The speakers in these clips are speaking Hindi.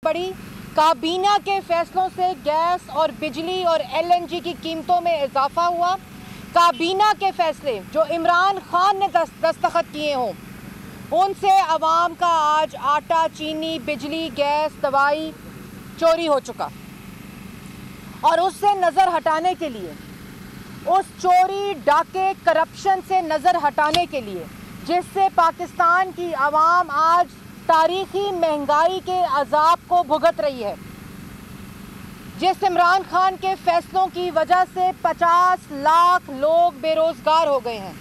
बड़ी काबीना के फैसलों से गैस और बिजली और एलएनजी की कीमतों में इजाफा हुआ। काबीना के फैसले जो इमरान खान ने दस्तखत किए हों, उनसे अवाम का आज आटा, चीनी, बिजली, गैस, दवाई चोरी हो चुका। और उससे नज़र हटाने के लिए, उस चोरी, डाके, करप्शन से नज़र हटाने के लिए, जिससे पाकिस्तान की अवाम आज तारीखी महंगाई के अजाब को भुगत रही है, जिस इमरान खान के फैसलों की वजह से 50 लाख लोग बेरोजगार हो गए हैं,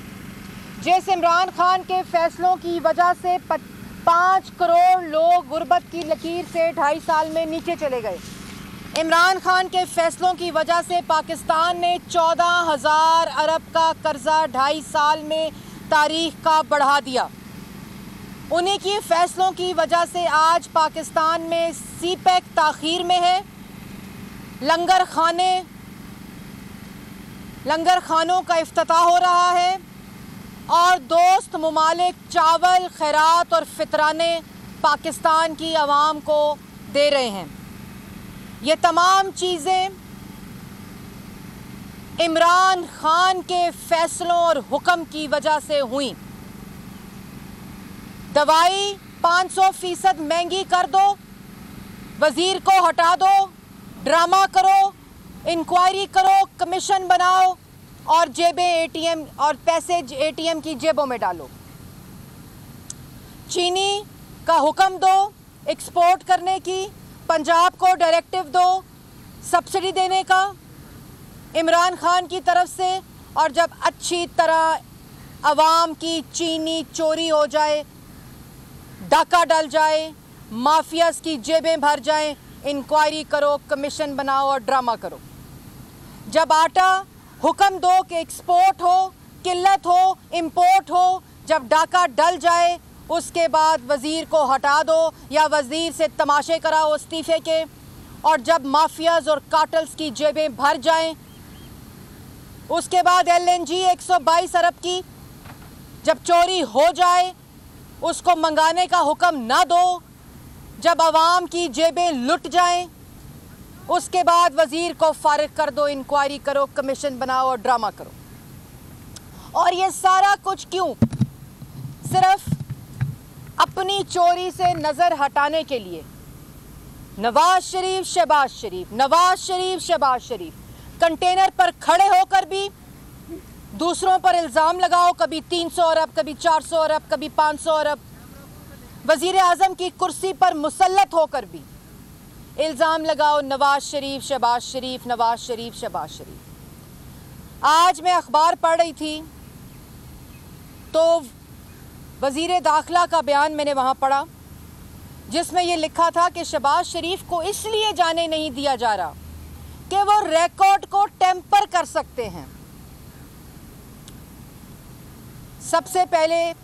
जिस इमरान खान के फैसलों की वजह से 5 करोड़ लोग गुर्बत की लकीर से 2.5 साल में नीचे चले गए। इमरान खान के फैसलों की वजह से पाकिस्तान ने 14,000 अरब का कर्जा 2.5 साल में तारीख का बढ़ा दिया। उन्हीं की फैसलों की वजह से आज पाकिस्तान में सीपैक ताख़ीर में है। लंगर खानों का इफ्तिताह हो रहा है और दोस्त मुमालिक चावल, खैरात और फितराने पाकिस्तान की आवाम को दे रहे हैं। ये तमाम चीज़ें इमरान खान के फैसलों और हुक्म की वजह से हुई। दवाई 500% महंगी कर दो, वज़ीर को हटा दो, ड्रामा करो, इंक्वायरी करो, कमीशन बनाओ और जेबें एटीएम और पैसे एटीएम की जेबों में डालो। चीनी का हुक्म दो एक्सपोर्ट करने की, पंजाब को डायरेक्टिव दो सब्सिडी देने का इमरान खान की तरफ से, और जब अच्छी तरह अवाम की चीनी चोरी हो जाए, डाका डल जाए, माफियाज की जेबें भर जाएं, इंक्वायरी करो, कमीशन बनाओ और ड्रामा करो। जब आटा हुक्म दो कि एक्सपोर्ट हो, किल्लत हो, इंपोर्ट हो, जब डाका डल जाए उसके बाद वज़ीर को हटा दो या वज़ीर से तमाशे कराओ इस्तीफ़े के। और जब माफियाज और कार्टल्स की जेबें भर जाएं, उसके बाद एलएनजी 122 अरब की जब चोरी हो जाए उसको मंगाने का हुक्म ना दो। जब आवाम की जेबें लुट जाएं, उसके बाद वज़ीर को फारिग कर दो, इंक्वायरी करो, कमीशन बनाओ और ड्रामा करो। और ये सारा कुछ क्यों? सिर्फ अपनी चोरी से नज़र हटाने के लिए। नवाज शरीफ, शहबाज शरीफ, नवाज शरीफ, शहबाज शरीफ, कंटेनर पर खड़े होकर भी दूसरों पर इल्ज़ाम लगाओ, कभी 300 अरब, कभी 400 अरब, कभी 500 अरब। वज़ीर आज़म की कुर्सी पर मुसल्लत होकर भी इल्ज़ाम लगाओ, नवाज शरीफ, शहबाज शरीफ, नवाज शरीफ, शहबाज शरीफ। आज मैं अखबार पढ़ रही थी तो वज़ीर दाखिला का बयान मैंने वहाँ पढ़ा, जिसमें ये लिखा था कि शहबाज शरीफ को इसलिए जाने नहीं दिया जा रहा कि वो रिकॉर्ड को टेम्पर कर सकते हैं। सबसे पहले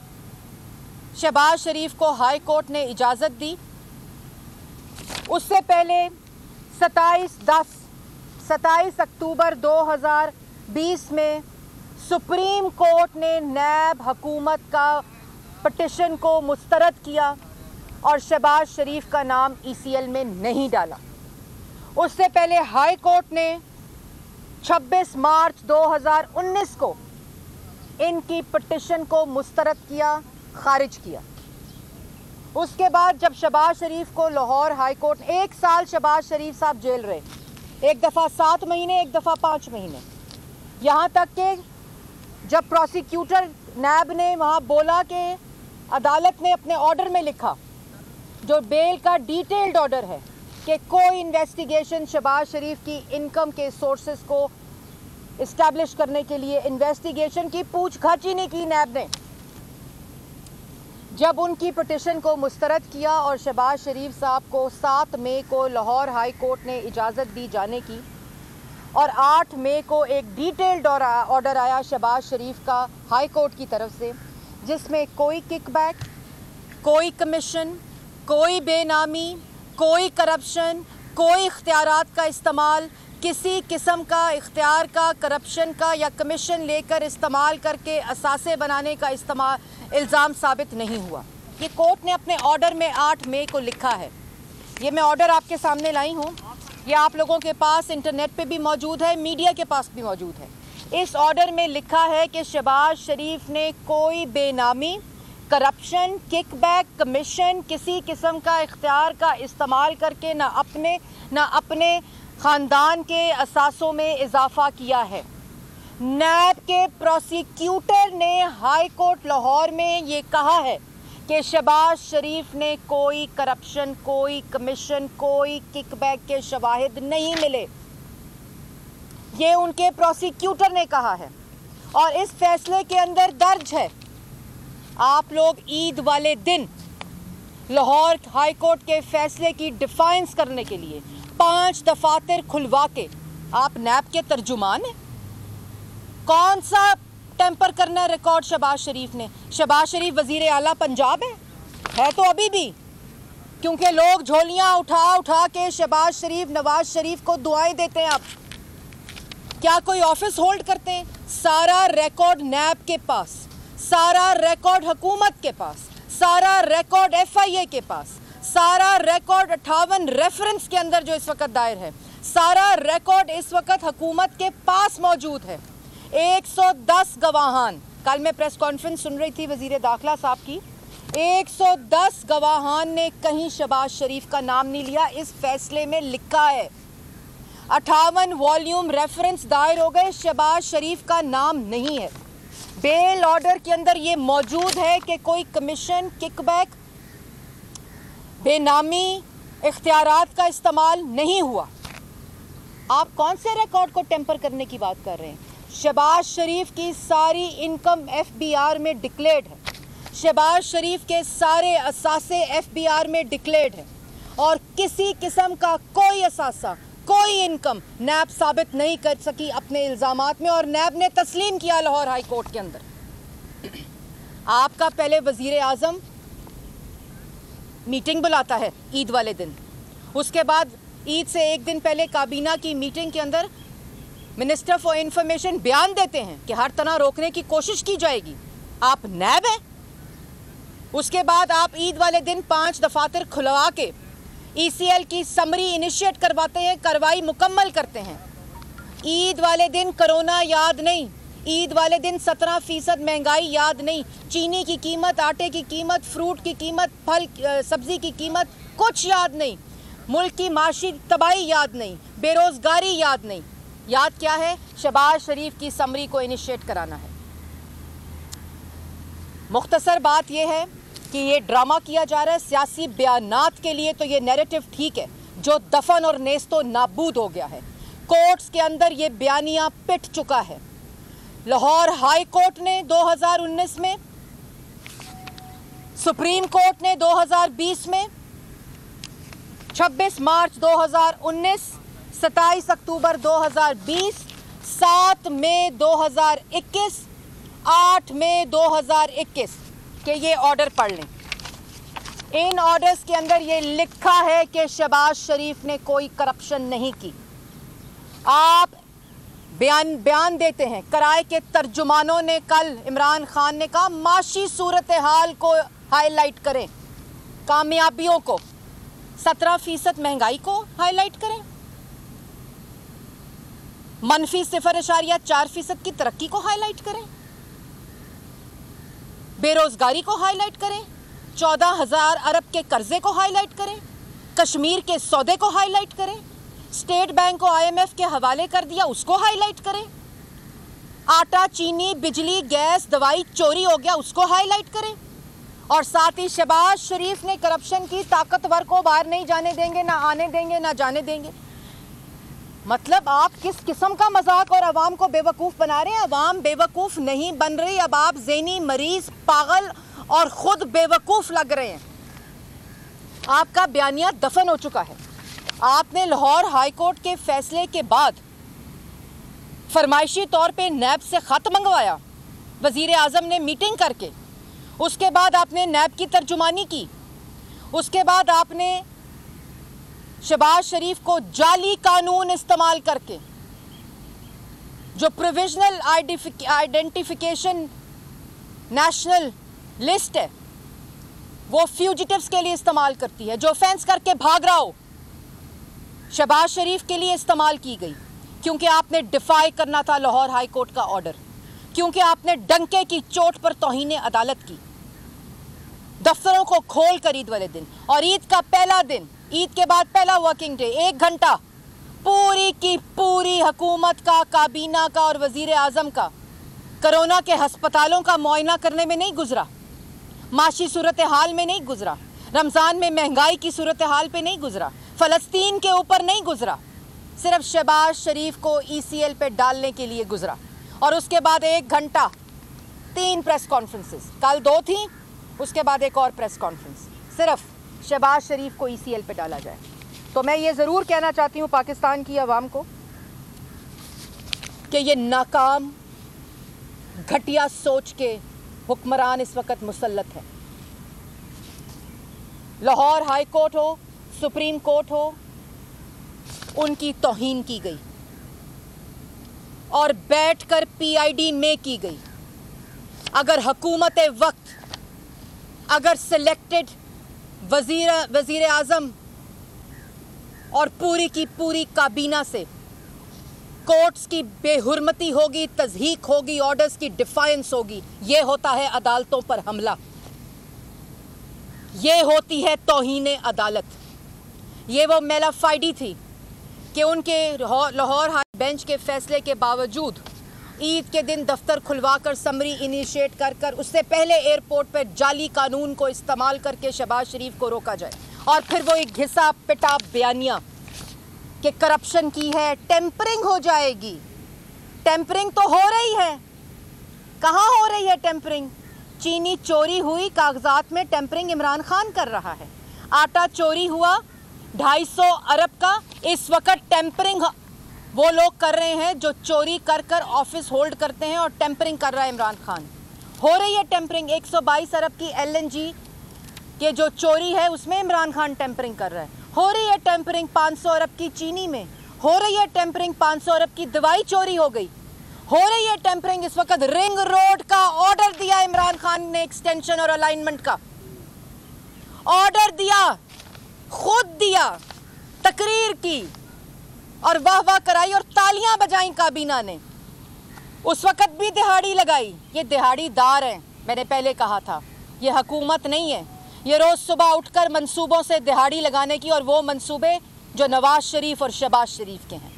शहबाज शरीफ को हाई कोर्ट ने इजाज़त दी। उससे पहले 27 अक्टूबर 2020 में सुप्रीम कोर्ट ने नैब हुकूमत का पिटिशन को मुस्तरद किया और शहबाज शरीफ का नाम ECL में नहीं डाला। उससे पहले हाई कोर्ट ने 26 मार्च 2019 को इनकी पिटिशन को मुस्तरद किया, खारिज किया। उसके बाद जब शहबाज शरीफ को लाहौर हाई कोर्ट 1 साल शहबाज शरीफ साहब जेल रहे, एक दफ़ा 7 महीने, एक दफ़ा 5 महीने, यहाँ तक कि जब प्रोसिक्यूटर नैब ने वहाँ बोला कि अदालत ने अपने ऑर्डर में लिखा, जो बेल का डिटेल्ड ऑर्डर है, कि कोई इन्वेस्टिगेशन शहबाज शरीफ की इनकम के सोर्सेस को इस्टेब्लिश करने के लिए इन्वेस्टिगेशन की पूछताछ ही नहीं की नैब ने। जब उनकी पिटिशन को मुस्तरद किया और शहबाज शरीफ साहब को 7 मई को लाहौर हाई कोर्ट ने इजाज़त दी जाने की, और 8 मई को एक डिटेल्ड ऑर्डर आया शहबाज शरीफ का हाई कोर्ट की तरफ से, जिसमें कोई किकबैक, कोई कमीशन, कोई बेनामी, कोई करप्शन, कोई इख्तियारात का इस्तेमाल, किसी किस्म का इख्तियार का, करप्शन का या कमीशन लेकर इस्तेमाल करके असासे बनाने का इल्ज़ाम साबित नहीं हुआ। ये कोर्ट ने अपने ऑर्डर में 8 मई को लिखा है। ये मैं ऑर्डर आपके सामने लाई हूँ, ये आप लोगों के पास इंटरनेट पे भी मौजूद है, मीडिया के पास भी मौजूद है। इस ऑर्डर में लिखा है कि शहबाज शरीफ ने कोई बेनामी, करप्शन, किकबैक, कमीशन, किसी किस्म का इख्तियार का इस्तेमाल करके ना अपने ख़ानदान के असासों में इजाफा किया है। नैब के प्रोसिक्यूटर ने हाई कोर्ट लाहौर में ये कहा है कि शहबाज शरीफ ने कोई करप्शन, कोई कमीशन, कोई किकबैक के शवाहिद नहीं मिले। ये उनके प्रोसिक्यूटर ने कहा है और इस फैसले के अंदर दर्ज है। आप लोग ईद वाले दिन लाहौर हाई कोर्ट के फैसले की डिफाइंस करने के लिए 5 दफातर खुलवा के, आप नैब के तर्जुमान हैं। कौन सा टेम्पर करना है रिकॉर्ड शहबाज शरीफ ने? शहबाज शरीफ वजीर आला पंजाब है तो अभी भी, क्योंकि लोग झोलियां उठा उठा के शहबाज शरीफ, नवाज शरीफ को दुआएं देते हैं। आप क्या कोई ऑफिस होल्ड करते हैं? सारा रिकॉर्ड नैब के पास, सारा रिकॉर्ड हुकूमत के पास, सारा रिकॉर्ड FIA के पास, सारा रिकॉर्ड 58 रेफरेंस के अंदर जो इस वक्त दायर है, सारा रिकॉर्ड इस वक्त हुकूमत के पास मौजूद है। 110 गवाहान, कल मैं प्रेस कॉन्फ्रेंस सुन रही थी वजीर दाखिला साहब की, 110 गवाहान ने कहीं शहबाज शरीफ का नाम नहीं लिया। इस फैसले में लिखा है 58 वॉल्यूम रेफरेंस दायर हो गए, शहबाज शरीफ का नाम नहीं है। बेल ऑर्डर के अंदर ये मौजूद है कि कोई कमीशन, किकबैक, बेनामी, इख्तियारात का इस्तेमाल नहीं हुआ। आप कौन से रिकॉर्ड को टेम्पर करने की बात कर रहे हैं? शहबाज शरीफ की सारी इनकम FBR में डिक्लेयर्ड है, शहबाज शरीफ के सारे असासे FBR में डिक्लेयर्ड है और किसी किस्म का कोई असासा, कोई इनकम नैब साबित नहीं कर सकी अपने इल्ज़ामात में, और नैब ने तस्लीम किया लाहौर हाई कोर्ट के अंदर। आपका पहले वजीर आज़म मीटिंग बुलाता है ईद वाले दिन, उसके बाद ईद से एक दिन पहले काबीना की मीटिंग के अंदर मिनिस्टर फॉर इंफॉर्मेशन बयान देते हैं कि हर तरह रोकने की कोशिश की जाएगी। आप नैब हैं। उसके बाद आप ईद वाले दिन 5 दफातर खुलवा के ECL की समरी इनिशिएट करवाते हैं, कार्रवाई मुकम्मल करते हैं। ईद वाले दिन कोरोना याद नहीं, ईद वाले दिन 17% महंगाई याद नहीं, चीनी की कीमत, आटे की कीमत, फ्रूट की कीमत, फल सब्जी की कीमत कुछ याद नहीं, मुल्क की माशी तबाही याद नहीं, बेरोजगारी याद नहीं। याद क्या है? शहबाज शरीफ की समरी को इनिशिएट कराना है। मुख्तसर बात यह है कि ये ड्रामा किया जा रहा है सियासी बयानात के लिए, तो ये नैरेटिव ठीक है जो दफन और नेस्तो नाबूद हो गया है। कोर्ट्स के अंदर ये बयानिया पिट चुका है। लाहौर हाई कोर्ट ने 2019 में, सुप्रीम कोर्ट ने 2020 में, 26 मार्च 2019, 27 अक्टूबर 2020, 7 मई 2021, 8 मई 2021 के ये ऑर्डर पढ़ लें। इन ऑर्डर्स के अंदर ये लिखा है कि शहबाज शरीफ ने कोई करप्शन नहीं की। आप बयान देते हैं। कराए के तर्जुमानों ने कल इमरान खान ने कहा माशी सूरत हाल को हाईलाइट करें, कामयाबियों को, 17% महंगाई को हाईलाइट करें, मनफी 0.4% की तरक्की को हाईलाइट करें, बेरोजगारी को हाईलाइट करें, 14,000 अरब के कर्जे को हाईलाइट करें, कश्मीर के सौदे को हाईलाइट करें, स्टेट बैंक को IMF के हवाले कर दिया उसको हाईलाइट करें, आटा, चीनी, बिजली, गैस, दवाई चोरी हो गया उसको हाईलाइट करें, और साथ ही शहबाज शरीफ ने करप्शन की, ताकतवर को बाहर नहीं जाने देंगे, ना आने देंगे, ना जाने देंगे। मतलब आप किस किस्म का मजाक और अवाम को बेवकूफ़ बना रहे हैं? अवाम बेवकूफ़ नहीं बन रही, अब आप ज़हनी मरीज, पागल और ख़ुद बेवकूफ़ लग रहे हैं। आपका बयानिया दफन हो चुका है। आपने लाहौर हाई कोर्ट के फैसले के बाद फरमाइशी तौर पे नैब से ख़त मंगवाया, वज़ीर आज़म ने मीटिंग करके, उसके बाद आपने नैब की तर्जुमानी की, उसके बाद आपने शहबाज शरीफ को जाली कानून इस्तेमाल करके, जो प्रोविजनल आइडेंटिफिकेशन नेशनल लिस्ट है वो फ्यूजिटिव्स के लिए इस्तेमाल करती है। जो ऑफेंस करके भाग रहा हो, शहबाज शरीफ के लिए इस्तेमाल की गई, क्योंकि आपने डिफाई करना था लाहौर हाई कोर्ट का ऑर्डर, क्योंकि आपने डंके की चोट पर तौहीन अदालत की। दफ्तरों को खोल कर ईद वाले दिन और ईद का पहला दिन, ईद के बाद पहला वर्किंग डे, 1 घंटा पूरी की पूरी हुकूमत का, काबीना का और वजीर आजम का कोरोना के हस्पतालों का मुआयना करने में नहीं गुजरा, माशी सूरत हाल में नहीं गुजरा, रमज़ान में महंगाई की सूरत हाल पे नहीं गुजरा, फ़लस्तीन के ऊपर नहीं गुजरा, सिर्फ शहबाज शरीफ को ECL पे डालने के लिए गुजरा। और उसके बाद 1 घंटा 3 प्रेस कॉन्फ्रेंसेस, कल 2 थी, उसके बाद एक और प्रेस कॉन्फ्रेंस, सिर्फ शहबाज शरीफ को ECL पे डाला जाए। तो मैं ये ज़रूर कहना चाहती हूँ पाकिस्तान की आवाम को कि ये नाकाम घटिया सोच के हुक्मरान इस वक्त मुसल्लत है। लाहौर हाई कोर्ट हो, सुप्रीम कोर्ट हो, उनकी तौहीन की गई और बैठकर PID में की गई। अगर हुकूमत वक्त, अगर सिलेक्टेड वजीर आजम और पूरी की पूरी काबीना से कोर्ट्स की बेहुरमती होगी, तज़हीक होगी, ऑर्डर्स की डिफायंस होगी, ये होता है अदालतों पर हमला, ये होती है तौहीन अदालत। ये वो मेला फाइडी थी कि उनके लाहौर हाई बेंच के फैसले के बावजूद ईद के दिन दफ्तर खुलवाकर समरी इनिशिएट कर उससे पहले एयरपोर्ट पर जाली कानून को इस्तेमाल करके शहबाज शरीफ को रोका जाए, और फिर वो एक घिसा पिटा बयानिया कि करप्शन की है, टेम्परिंग हो जाएगी। टेम्परिंग तो हो रही है, कहाँ हो रही है टेम्परिंग? चीनी चोरी हुई, कागजात में टेम्परिंग इमरान खान कर रहा है। आटा चोरी हुआ 250 अरब का, इस वक्त टेम्परिंग वो लोग कर रहे हैं जो चोरी कर ऑफिस होल्ड करते हैं, और टेम्परिंग कर रहा है इमरान खान। हो रही है टेम्परिंग। 122 अरब की LNG के जो चोरी है उसमें इमरान खान टेम्परिंग कर रहा है। हो रही है टेम्परिंग 500 अरब की चीनी में, हो रही है टेम्परिंग 500 अरब की दवाई चोरी हो गई, हो रही है टेम्परिंग। इस वक्त रिंग रोड का ऑर्डर दिया इमरान खान ने, एक्सटेंशन और अलाइनमेंट का ऑर्डर दिया, खुद दिया, तकरीर की और वाह वाह कराई और तालियां बजाई काबीना ने। उस वक्त भी दिहाड़ी लगाई। ये दिहाड़ीदार हैं, मैंने पहले कहा था, ये हुकूमत नहीं है। ये रोज़ सुबह उठकर मंसूबों से दिहाड़ी लगाने की, और वो मंसूबे जो नवाज शरीफ और शहबाज शरीफ के हैं,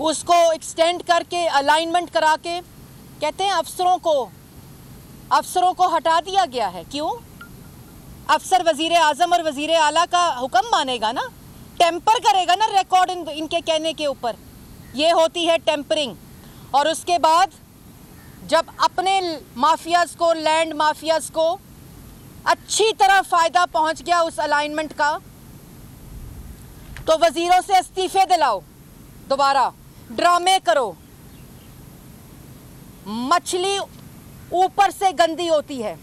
उसको एक्सटेंड करके अलाइनमेंट करा के कहते हैं अफसरों को हटा दिया गया है। क्यों? अफसर वजीर आजम और वजीर आला का हुक्म मानेगा ना, टेम्पर करेगा ना रिकॉर्ड इनके कहने के ऊपर। ये होती है टेम्परिंग। और उसके बाद जब अपने माफियाज को, लैंड माफियाज को अच्छी तरह फ़ायदा पहुंच गया उस अलाइनमेंट का, तो वजीरों से इस्तीफे दिलाओ, दोबारा ड्रामे करो। मछली ऊपर से गंदी होती है।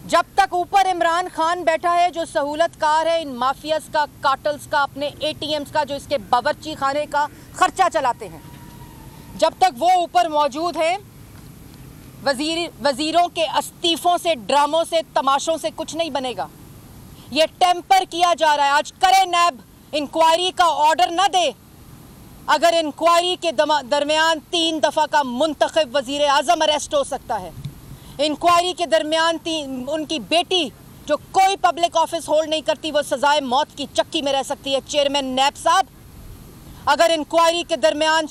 जब तक ऊपर इमरान खान बैठा है जो सहूलतकार है इन माफियाज का, कार्टल्स का, अपने ATMs का, जो इसके बावर्ची खाने का खर्चा चलाते हैं, जब तक वो ऊपर मौजूद है, वजीरों के इस्तीफों से, ड्रामों से, तमाशों से कुछ नहीं बनेगा। ये टेम्पर किया जा रहा है। आज करे नैब इंक्वायरी का ऑर्डर ना दे, अगर इंक्वायरी के दरमियान 3 दफ़ा का मुंतखब वजीर आजम अरेस्ट हो सकता है। इंक्वायरी के दरमियान उनकी बेटी जो कोई पब्लिक ऑफिस होल्ड नहीं करती, वो सजाए मौत की चक्की में रह सकती है। चेयरमैन नैब साहब, अगर इंक्वायरी के दरमियान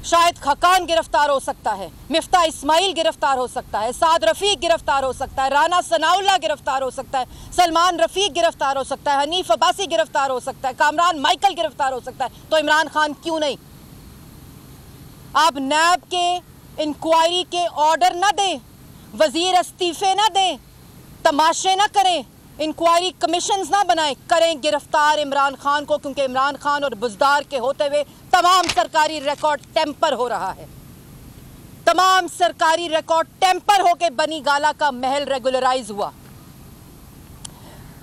शाहिद खाकान गिरफ्तार हो सकता है, मिफ्ता इस्माइल गिरफ्तार हो सकता है, साद रफ़ीक गिरफ्तार हो सकता है, राना सनाउल्लाह गिरफ्तार हो सकता है, सलमान रफ़ीक गिरफ्तार हो सकता है, हनीफ अब्बासी गिरफ्तार हो सकता है, कामरान माइकल गिरफ्तार हो सकता है, तो इमरान खान क्यों नहीं? आप नैब के इंक्वायरी के ऑर्डर ना दें, वजीर इस्तीफे ना दें, तमाशे ना करें, इंक्वायरी कमीशंस ना बनाएं, करें गिरफ्तार इमरान खान को, क्योंकि इमरान खान और बुजदार के होते हुए तमाम सरकारी रिकॉर्ड टेम्पर हो रहा है। तमाम सरकारी रिकॉर्ड टेम्पर होकर बनी गाला का महल रेगुलराइज हुआ।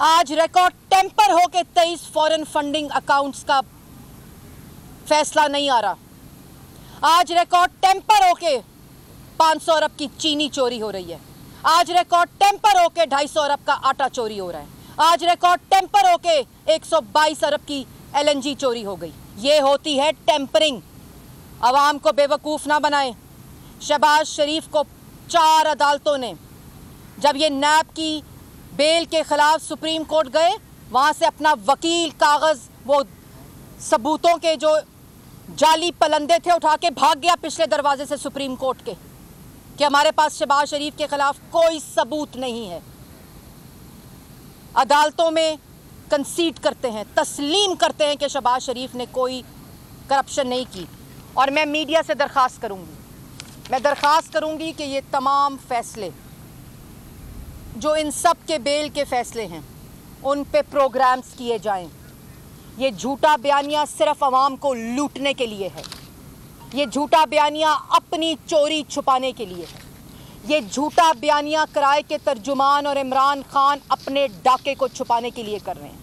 आज रिकॉर्ड टेम्पर होकर 23 फॉरेन फंडिंग अकाउंट्स का फैसला नहीं आ रहा। आज रिकॉर्ड टेम्पर होके 500 अरब की चीनी चोरी हो रही है। आज रिकॉर्ड टेम्पर होके 250 अरब का आटा चोरी हो रहा है। आज रिकॉर्ड टेम्पर होके 122 अरब की LNG चोरी हो गई। ये होती है टेम्परिंग। आवाम को बेवकूफ़ ना बनाएं। शहबाज शरीफ को 4 अदालतों ने, जब ये नैब की बेल के ख़िलाफ़ सुप्रीम कोर्ट गए, वहाँ से अपना वकील कागज़, वो सबूतों के जो जाली पलंदे थे, उठा के भाग गया पिछले दरवाजे से सुप्रीम कोर्ट के, कि हमारे पास शहबाज शरीफ के ख़िलाफ़ कोई सबूत नहीं है। अदालतों में कंसीड करते हैं, तस्लीम करते हैं कि शहबाज शरीफ ने कोई करप्शन नहीं की। और मैं मीडिया से दरख्वास्त करूंगी कि ये तमाम फैसले जो इन सब के बेल के फैसले हैं, उन पे प्रोग्राम्स किए जाएं। ये झूठा बयानिया सिर्फ अवाम को लूटने के लिए है। ये झूठा बयानिया अपनी चोरी छुपाने के लिए है। ये झूठा बयानिया किराए के तर्जुमान और इमरान खान अपने डाके को छुपाने के लिए कर रहे हैं।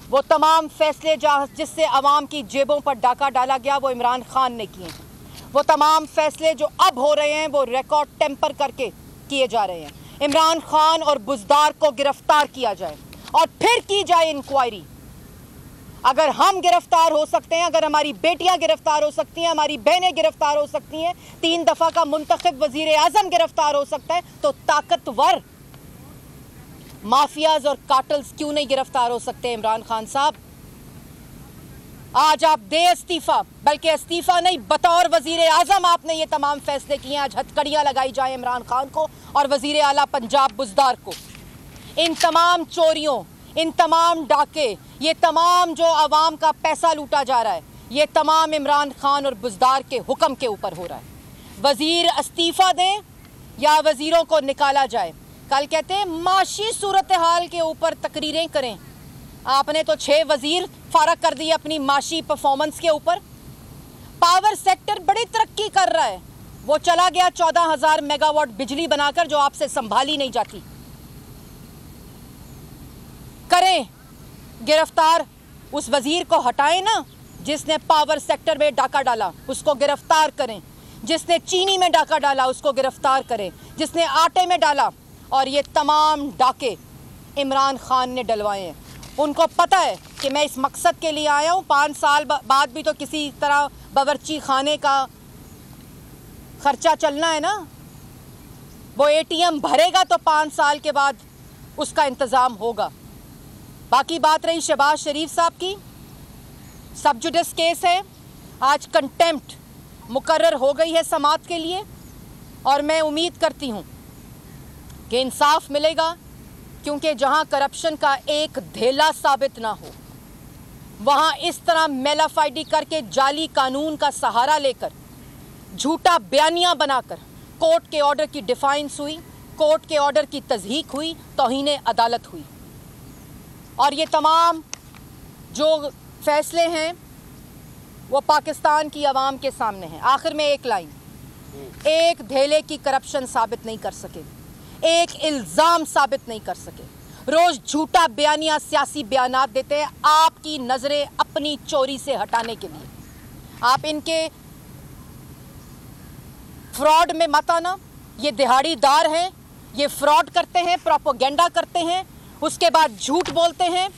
वो तमाम फैसले जिससे अवाम की जेबों पर डाका डाला गया, वो इमरान खान ने किए हैं। वो तमाम फैसले जो अब हो रहे हैं, वो रिकॉर्ड टेम्पर करके किए जा रहे हैं। इमरान खान और बुज़दार को गिरफ्तार किया जाए और फिर की जाए इंक्वायरी। अगर हम गिरफ्तार हो सकते हैं, अगर हमारी बेटियां गिरफ्तार हो सकती हैं, हमारी बहनें गिरफ्तार हो सकती हैं, 3 दफ़ा का मुंतखब वज़ीर आज़म गिरफ्तार हो सकता है, तो ताकतवर माफियाज और कार्टल्स क्यों नहीं गिरफ्तार हो सकते? इमरान खान साहब, आज आप दे इस्तीफा, बल्कि इस्तीफा नहीं, बतौर वज़ीर आज़म आपने ये तमाम फैसले किए। आज हथकड़ियाँ लगाई जाए इमरान खान को और वज़ीर आला पंजाब बुज़दार को। इन तमाम चोरियों, इन तमाम डाके, ये तमाम जो आवाम का पैसा लूटा जा रहा है, ये तमाम इमरान खान और बुज़दार के हुक्म के ऊपर हो रहा है। वज़ीर इस्तीफ़ा दें या वज़ीरों को निकाला जाए। कल कहते हैं माशी सूरत हाल के ऊपर तकरीरें करें। आपने तो 6 वज़ीर फारग कर दिए अपनी माशी परफॉर्मेंस के ऊपर। पावर सेक्टर बड़ी तरक्की कर रहा है, वो चला गया 14,000 मेगावाट बिजली बनाकर, जो आपसे संभाली नहीं जाती। करें गिरफ्तार, उस वजीर को हटाएं ना जिसने पावर सेक्टर में डाका डाला, उसको गिरफ्तार करें। जिसने चीनी में डाका डाला उसको गिरफ्तार करें। जिसने आटे में डाला, और ये तमाम डाके इमरान खान ने डलवाए हैं। उनको पता है कि मैं इस मकसद के लिए आया हूँ। 5 साल बाद भी तो किसी तरह बावर्ची खाने का खर्चा चलना है ना। वो ATM भरेगा तो 5 साल के बाद उसका इंतज़ाम होगा। बाकी बात रही शहबाज शरीफ साहब की, सब जुडिस केस है। आज कंटेम्प्ट मुकर्रर हो गई है समाअत के लिए, और मैं उम्मीद करती हूँ कि इंसाफ मिलेगा, क्योंकि जहाँ करप्शन का एक धेला साबित ना हो, वहाँ इस तरह मेलाफाइडी करके जाली कानून का सहारा लेकर, झूठा बयानिया बनाकर कोर्ट के ऑर्डर की डिफाइंस हुई, कोर्ट के ऑर्डर की तज़हीक हुई, तौहीन अदालत हुई। और ये तमाम जो फैसले हैं वो पाकिस्तान की आवाम के सामने हैं। आखिर में एक लाइन, एक धेले की करप्शन साबित नहीं कर सके, एक इल्ज़ाम साबित नहीं कर सके। रोज़ झूठा बयानिया सियासी बयानात देते हैं आपकी नज़रें अपनी चोरी से हटाने के लिए। आप इनके फ्रॉड में मत आना। ये दिहाड़ीदार हैं, ये फ्रॉड करते हैं, प्रोपोगेंडा करते हैं, उसके बाद झूठ बोलते हैं।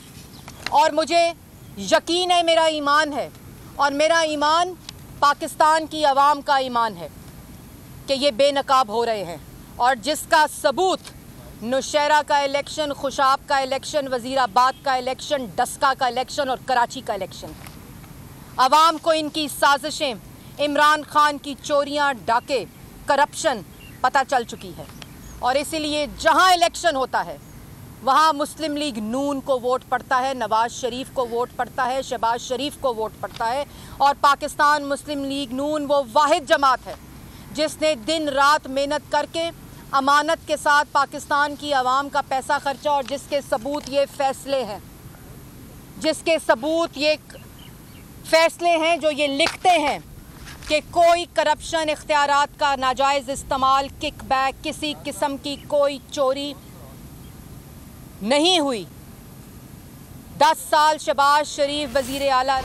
और मुझे यकीन है, मेरा ईमान है, और मेरा ईमान पाकिस्तान की आवाम का ईमान है कि ये बेनकाब हो रहे हैं। और जिसका सबूत नौशहरा का इलेक्शन, खुशाब का इलेक्शन, वज़ीराबाद का इलेक्शन, डस्का का इलेक्शन और कराची का इलेक्शन, आवाम को इनकी साजिशें, इमरान खान की चोरियां, डाके, करप्शन पता चल चुकी है। और इसीलिए जहां इलेक्शन होता है वहाँ मुस्लिम लीग नून को वोट पड़ता है, नवाज शरीफ को वोट पड़ता है, शहबाज शरीफ को वोट पड़ता है। और पाकिस्तान मुस्लिम लीग नून वो वाहिद जमात है जिसने दिन रात मेहनत करके अमानत के साथ पाकिस्तान की आवाम का पैसा खर्चा, और जिसके सबूत ये फैसले हैं, जिसके सबूत ये फैसले हैं जो ये लिखते हैं कि कोई करप्शन, इख्तियारात का नाजायज़ इस्तेमाल, किकबैक, किसी किस्म की कोई चोरी नहीं हुई। 10 साल शहबाज शरीफ वज़ीर आला